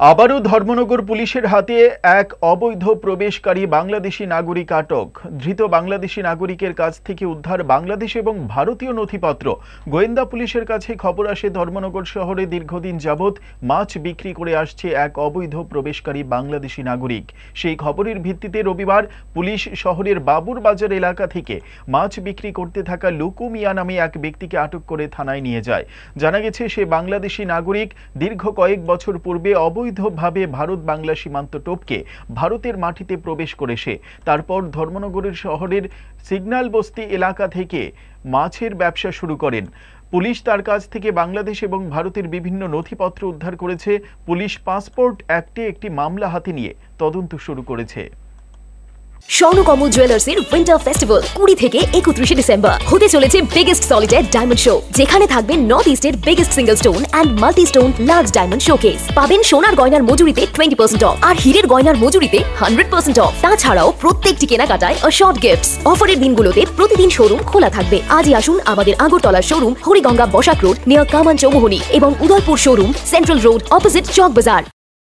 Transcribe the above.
আবারও ধর্মনগর পুলিশের হাতে এক অবৈধ প্রবেশকারী বাংলাদেশি নাগরিক আটক। ধৃত বাংলাদেশি নাগরিকের কাছ থেকে উদ্ধার বাংলাদেশ এবং ভারতীয় নথিপত্র। গোয়েন্দা পুলিশের কাছে খবর আসে ধর্মনগর শহরে দীর্ঘদিন যাবৎ মাছ বিক্রি করে আসছে এক অবৈধ প্রবেশকারী বাংলাদেশি নাগরিক। সেই খবরের ভিত্তিতে রবিবার পুলিশ শহরের বাবুর বাজার এলাকা থেকে মাছ বিক্রি করতে থাকা লুকু মিয়া নামে এক ব্যক্তিকে আটক করে থানায় নিয়ে যায়। জানা গেছে সে বাংলাদেশি নাগরিক দীর্ঘ কয়েক বছর পূর্বে অবৈধভাবে ভারত বাংলা সীমান্ত টপকে ভারতের মাটিতে প্রবেশ করে সে তারপর ধর্মনগরের শহরের সিগন্যাল বস্তি এলাকা থেকে মাছের ব্যবসা শুরু করেন। পুলিশ তার কাছ থেকে বাংলাদেশ এবং ভারতের বিভিন্ন নথিপত্র উদ্ধার করেছে। পুলিশ পাসপোর্ট অ্যাক্টে একটি মামলা হাতে নিয়ে তদন্ত শুরু করেছে। স্বর্ণকমল জুয়েলার্সের উইন্টার ফেস্টিভ্যাল 20 থেকে 31 ডিসেম্বর হতে চলেছে বিগেস্ট সলিটার ডায়মন্ড শো, যেখানে থাকবে নর্থ ইস্টের biggest single stone and multi stone large diamond showcase. পাবেন সোনার গয়নার মজুরিতে 20% অফ আর হীরের গয়নার মজুরিতে 100% অফ। তাছাড়াও প্রত্যেকটি কেনাকাটায় শর্ট গিফটস। অফারের দিনগুলোতে প্রতিদিন শোরুম খোলা থাকবে। আজই আসুন আমাদের আগরতলার showroom Hariganga Basak road near Kaman Chowmuhani এবং Udaipur showroom central road opposite Chowk বাজার।